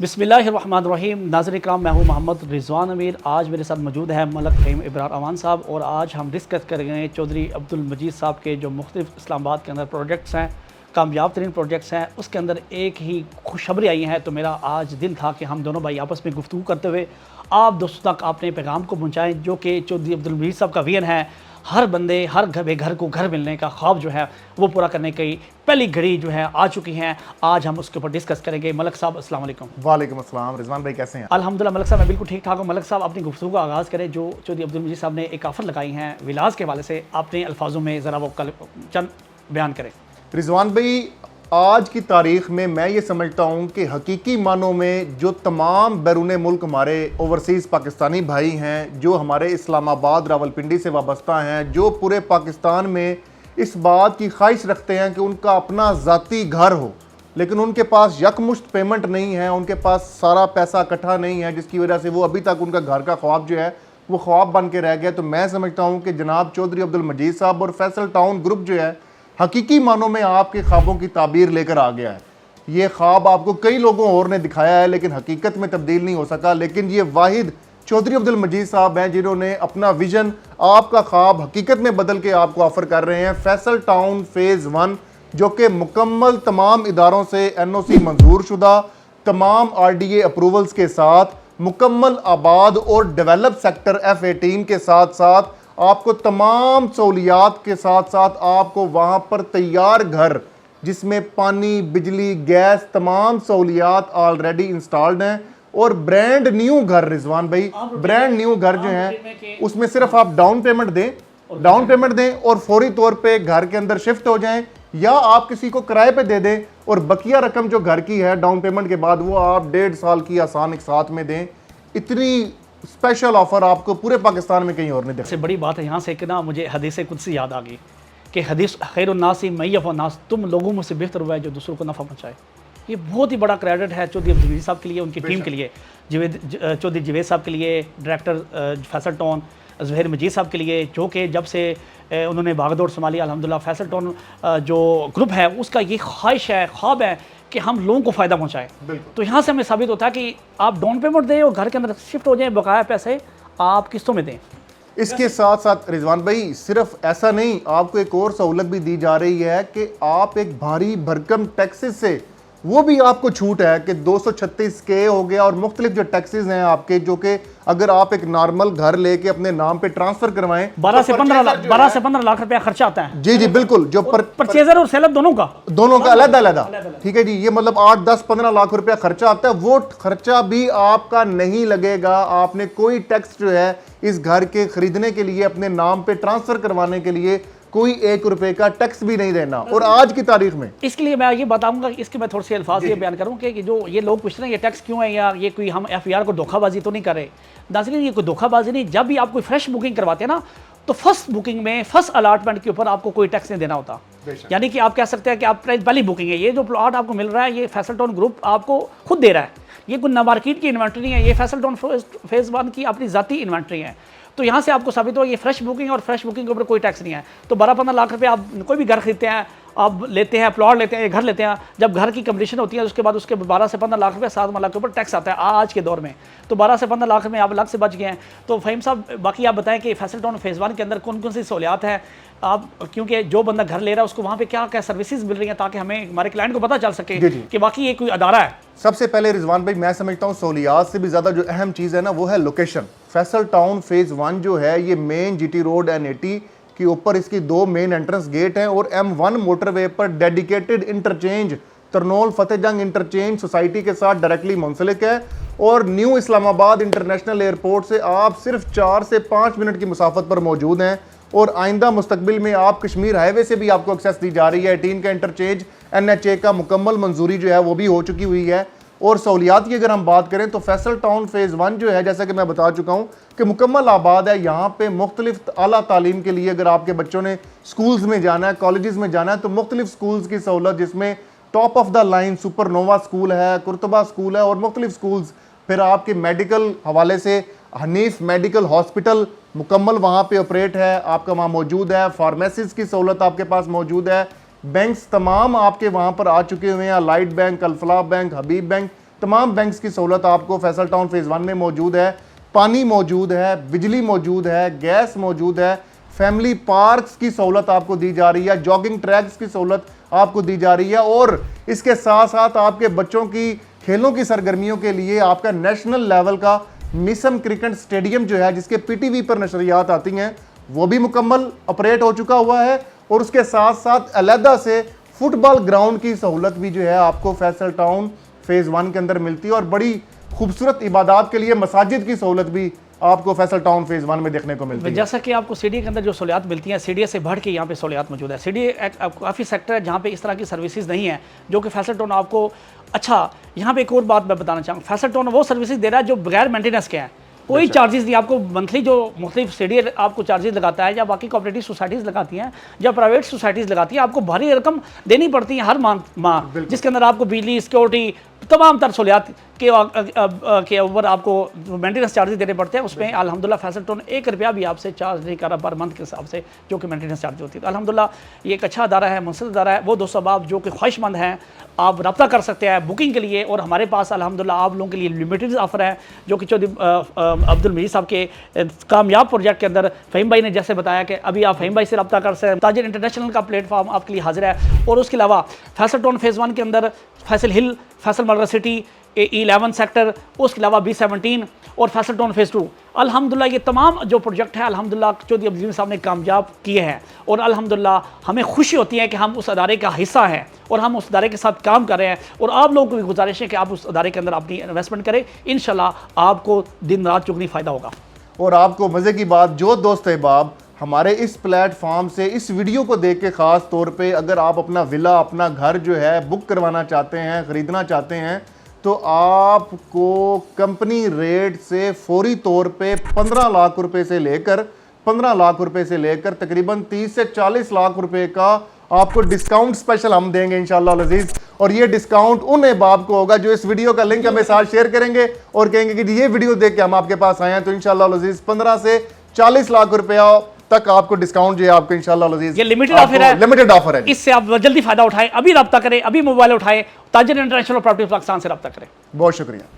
बिस्मिल्लाहिर्रहमानिर्रहीम। नाज़रीन इकराम, मैं हूँ मोहम्मद रिजवान अमीर। आज मेरे साथ मौजूद है मलक फ़हीम इब्रार अमान साहब और आज हम डिस्कस करेंगे चौधरी अब्दुल मजीद साहब के जो मुख्तलिफ इस्लामाबाद के अंदर प्रोजेक्ट्स हैं, कामयाब तरीन प्रोजेक्ट्स हैं। उसके अंदर एक ही खुशखबरी आई है, तो मेरा आज दिन था कि हम दोनों भाई आपस में गुफ्तगू करते हुए आप दोस्तों तक अपने पैगाम को पहुँचाएँ, जो कि चौधरी अब्दुल मजीद साहब का विज़न है। हर बंदे, हर घर को घर मिलने का ख्वाब जो है वो पूरा करने की पहली घड़ी जो है आ चुकी हैं। आज हम उसके ऊपर डिस्कस करेंगे। मलक साहब अस्सलाम वालेकुम। वालेकुम अस्सलाम। रिजवान भाई कैसे हैं? अल्हम्दुलिल्लाह मलक साहब मैं बिल्कुल ठीक ठाक हूँ। मलक साहब अपनी गुफ्तगू का आगाज़ करें। जो चौधरी अब्दुल मजीद साहब ने एक ऑफ़र लगाई हैं विलास के हवाले से, अपने अल्फाजों में ज़रा वो चंद बयान करें। रिजवान भाई, आज की तारीख में मैं ये समझता हूँ कि हकीकी मानों में जो तमाम बैरून मुल्क हमारे ओवरसीज़ पाकिस्तानी भाई हैं, जो हमारे इस्लामाबाद रावलपिंडी से वाबस्ता हैं, जो पूरे पाकिस्तान में इस बात की ख्वाहिश रखते हैं कि उनका अपना ज़ाती घर हो, लेकिन उनके पास यकमुश्त पेमेंट नहीं है, उनके पास सारा पैसा इकट्ठा नहीं है, जिसकी वजह से वो अभी तक उनका घर का ख्वाब जो है वो ख्वाब बन के रह गया। तो मैं समझता हूँ कि जनाब चौधरी अब्दुल मजीद साहब और फैसल टाउन ग्रुप जो है हकीकी मानों में आपके ख्वाबों की ताबीर लेकर आ गया है। ये ख्वाब आपको कई लोगों और ने दिखाया है, लेकिन हकीकत में तब्दील नहीं हो सका। लेकिन ये वाहिद चौधरी अब्दुल मजीद साहब हैं जिन्होंने अपना विजन, आपका ख्वाब हकीकत में बदल के आपको ऑफर कर रहे हैं। फैसल टाउन फेज़ 1 जो कि मुकम्मल तमाम इदारों से NOC मंजूर शुदा, तमाम RDA अप्रूवल्स के साथ, मुकम्मल आबाद और डेवलप सेक्टर F18 के साथ साथ आपको तमाम सहूलियात के साथ साथ आपको वहाँ पर तैयार घर जिसमें पानी, बिजली, गैस, तमाम सहूलियात ऑलरेडी इंस्टॉल्ड हैं और ब्रांड न्यू घर। रिजवान भाई, ब्रांड न्यू घर जो हैं उसमें सिर्फ आप डाउन पेमेंट दें और फौरी तौर पे घर के अंदर शिफ्ट हो जाएं, या आप किसी को किराए पे दे दें और बकिया रकम जो घर की है डाउन पेमेंट के बाद वो आप 1.5 साल की आसान एक साथ में दें। इतनी स्पेशल ऑफर आपको पूरे पाकिस्तान में कहीं और नहीं देखा। सबसे बड़ी बात है यहाँ से कि ना मुझे हदीस कुदसी याद आ गई कि हदीस खैरुन्नासी मय्यफ़ुन्नास, तुम लोगों में से बेहतर हुआ है जो दूसरों को नफ़ा पहुँचाए। ये बहुत ही बड़ा क्रेडिट है चौधरी अब्दुल मजीद साहब के लिए, उनकी टीम के लिए, चौधरी जावेद साहब के लिए, डायरेक्टर फैसल टाउन ज़ुहैर मजीद साहब के लिए, जो कि जब से उन्होंने भागदौड़ संभाली अल्हम्दुलिल्लाह फैसल टाउन जो ग्रुप है उसका ये ख्वाहिश है, ख्वाब है कि हम लोगों को फ़ायदा पहुँचाएँ। तो यहाँ से हमें साबित होता है कि आप डाउन पेमेंट दें और घर के अंदर शिफ्ट हो जाएँ, बकाया पैसे आप किस्तों में दें। इसके साथ साथ रिजवान भाई सिर्फ ऐसा नहीं, आपको एक और सहूलत भी दी जा रही है कि आप एक भारी भरकम टैक्सेस से, वो भी आपको छूट है कि 236K हो गया और मुख्तलिफ जो टैक्सेस हैं आपके, जो कि अगर आप एक नॉर्मल घर लेके अपने नाम पे ट्रांसफर करवाएं 12 से 15 लाख रुपया खर्चा आता है। जी बिल्कुल, जो परचेजर और सेलर दोनों का अलग। ठीक है जी, ये मतलब 8, 10, 15 लाख रुपया खर्चा आता है। वो खर्चा भी आपका नहीं लगेगा। आपने कोई टैक्स जो है इस घर के खरीदने के लिए, अपने नाम पे ट्रांसफर करवाने के लिए कोई 1 रुपए का टैक्स भी नहीं देना। और आज की तारीख में इसके लिए मैं ये बताऊंगा, इसके मैं थोड़े से अल्फाज ये बयान करूँ कि जो ये लोग पूछ रहे हैं ये टैक्स क्यों है, या ये कोई हम FER को धोखाबाजी तो नहीं कर रहे। नाज़रीन, ये कोई धोखाबाजी नहीं। जब भी आप कोई फ्रेश बुकिंग करवाते हैं ना, तो फर्स्ट बुकिंग में, फर्स्ट अलॉटमेंट के ऊपर आपको कोई टैक्स नहीं देना होता। यानी कि आप कह सकते हैं कि आप प्राइस पहली बुकिंग है, ये जो प्लॉट आपको मिल रहा है ये फैसल टाउन ग्रुप आपको खुद दे रहा है। ये कोई मार्केट की इन्वेंट्री नहीं है, ये फैसल टाउन फेज़ 1 की अपनी ज़ाती इन्वेंट्री है। तो यहाँ से आपको साबित हो ये फ्रेश बुकिंग, और फ्रेश बुकिंग के ऊपर कोई टैक्स नहीं है। तो 12-15 लाख रुपए आप कोई भी घर खरीदते हैं, आप लेते हैं, प्लॉट लेते हैं, घर लेते हैं, जब घर की कंप्लीशन होती है उसके बाद उसके 12 से 15 लाख रुपए 7 लाख के ऊपर टैक्स आता है आज के दौर में। तो 12 से 15 लाख में आप अलग से बच गए हैं। तो फ़हीम साहब, बाकी आप बताएं कि फैसल टाउन फेज़ 1 के अंदर कौन कौन सी सहूलियात हैं आप, क्योंकि जो बंदा घर ले रहा है उसको वहाँ पे क्या क्या सर्विसेज मिल रही हैं, ताकि हमें हमारे क्लाइंट को पता चल सके कि बाकी ये कोई अदारा है। सबसे पहले रिजवान भाई, मैं समझता हूँ सहूलियात से भी ज़्यादा जो अहम चीज़ है ना वो है लोकेशन। फैसल टाउन फेज़ 1 जो है ये मेन GT रोड N80 के ऊपर इसकी 2 मेन एंट्रेंस गेट हैं और M1 मोटरवे पर dedicated interchange तरनोल Fateh Jang interchange society के साथ डायरेक्टली मुंसलिक है। और न्यू इस्लामाबाद इंटरनेशनल एयरपोर्ट से आप सिर्फ 4 से 5 मिनट की मुसाफत पर मौजूद हैं। और आइंदा मुस्तकबिल में आप कश्मीर हाईवे से भी आपको एक्सेस दी जा रही है। 18 का इंटरचेंज NHA का मुकम्मल मंजूरी जो है वो भी हो चुकी हुई है। और सहूलियात की अगर हम बात करें तो फैसल टाउन फेज़ 1 जो है, जैसा कि मैं बता चुका हूँ कि मुकम्मल आबाद है। यहाँ पे मुख्तलिफ आला तालीम के लिए अगर आपके बच्चों ने स्कूल्स में जाना है, कॉलेजेस में जाना है, तो मुख्तलिफ स्कूल्स की सहूलत, जिसमें top of the line supernova school है, कुर्तबा स्कूल है और मुख्तलिफ स्कूल्स। फिर आपके मेडिकल हवाले से हनीफ मेडिकल हॉस्पिटल मुकम्मल वहाँ पे ऑपरेट है, आपका वहाँ मौजूद है। फार्मेसीज की सहूलत आपके पास मौजूद है। बैंक्स तमाम आपके वहाँ पर आ चुके हुए हैं, लाइट बैंक, अल्फलाह बैंक, हबीब बैंक, तमाम बैंक्स की सहूलत आपको फैसल टाउन फेज़ 1 में मौजूद है। पानी मौजूद है, बिजली मौजूद है, गैस मौजूद है, फैमिली पार्क्स की सहूलत आपको दी जा रही है, जॉगिंग ट्रैक्स की सहूलत आपको दी जा रही है और इसके साथ साथ आपके बच्चों की खेलों की सरगर्मियों के लिए आपका नेशनल लेवल का मिसम क्रिकेट स्टेडियम जो है, जिसके पीटीवी पर नशरियात आती हैं, वो भी मुकम्मल ऑपरेट हो चुका हुआ है और उसके साथ साथ अलहदा से फुटबॉल ग्राउंड की सहूलत भी जो है आपको फैसल टाउन फेज़ 1 के अंदर मिलती है और बड़ी खूबसूरत इबादत के लिए मसाजिद की सहूलत भी आपको फैसल टाउन फेज़ 1 में देखने को मिलती है। जैसा कि आपको सीडी के अंदर जो सहूलियात मिलती हैं, सीडी से बढ़ के यहाँ पे सहूलियात मौजूद है। सीडी काफ़ी सेक्टर है जहाँ पे इस तरह की सर्विसेज नहीं है जो कि फैसल टाउन आपको। अच्छा, यहाँ पे एक और बात मैं बताना चाहूँगा, फैसल टाउन वो सर्विसेज दे रहा है जो बगैर मेंटेनेंस के हैं, कोई चार्जेस नहीं आपको। मंथली जो मुख्तलिफ सीडी आपको चार्जेस लगाता है, या बाकी कोऑपरेटिव सोसाइटीज़ लगाती हैं, या प्राइवेट सोसाइटीज़ लगाती हैं, आपको भारी रकम देनी पड़ती है हर माह, जिसके अंदर आपको बिजली, सिक्योरिटी, तमाम तर सहूलियात के ऊपर आपको मेंटेनेंस चार्जेस देने पड़ते हैं। उसमें अल्हम्दुलिल्लाह फैसल टाउन 1 रुपया भी आपसे चार्ज नहीं कर रहा पर मंथ के हिसाब से, जो कि मेंटेनेंस चार्ज होती है। तो अल्हम्दुलिल्लाह ये एक अच्छा अदारा है, मुनसिफ अदारा है। वो दोस्तों आप जो कि ख्वाहिशमंद हैं, आप रब्ता कर सकते हैं बुकिंग के लिए। और हमारे पास अल्हम्दुलिल्लाह आप लोगों के लिए लिमिटेड ऑफर है, जो कि चौधरी अब्दुल मजीद साहब के कामयाब प्रोजेक्ट के अंदर फ़हीम भाई ने जैसे बताया कि अभी आप फ़हीम भाई से रब्ता कर सकते हैं। ताजिर इंटरनेशनल का प्लेटफॉर्म आपके लिए हाजिर है। और उसके अलावा फैसल टाउन फेज़ 1 के अंदर फैसल हिल, फैसल मलरा सिटी, E11 सेक्टर, उसके अलावा B17 और फैसल टाउन फेज़ 2, अल्हम्दुलिल्लाह ये तमाम जो प्रोजेक्ट है अल्हम्दुलिल्लाह चौधरी अब्दुल मजीद साहब ने कामयाब किए हैं। और अल्हम्दुलिल्लाह हमें खुशी होती है कि हम उस अदारे का हिस्सा हैं और हम उस अदारे के साथ काम कर रहे हैं। और आप लोगों को भी गुजारिश है कि आप उस अदारे के अंदर अपनी इन्वेस्टमेंट करें, इंशाल्लाह आपको दिन रात चुगनी फ़ायदा होगा। और आपको मज़े की बात, जो दोस्त अहबाब हमारे इस प्लेटफॉर्म से इस वीडियो को देख के ख़ास तौर पे अगर आप अपना विला, अपना घर जो है बुक करवाना चाहते हैं, ख़रीदना चाहते हैं, तो आपको कंपनी रेट से फौरी तौर पे 15 लाख रुपए से लेकर तकरीबन 30 से 40 लाख रुपए का आपको डिस्काउंट स्पेशल हम देंगे इंशाल्लाह अज़ीज़। और ये डिस्काउंट उन अहबाब को होगा जो इस वीडियो का लिंक हमें साथ शेयर करेंगे और कहेंगे कि ये वीडियो देख के हम आपके पास आए हैं। तो इंशाल्लाह अज़ीज़ 15 से 40 लाख रुपया तक आपको डिस्काउंट जो है आपको इंशाल्लाह अज़ीज़, ये लिमिटेड ऑफर है, लिमिटेड ऑफर है। इससे आप जल्दी फायदा उठाएं, अभी रब्ता करें, अभी मोबाइल उठाएं, ताजिर इंटरनेशनल प्रॉपर्टी पाकिस्तान से रब्ता करें। बहुत शुक्रिया।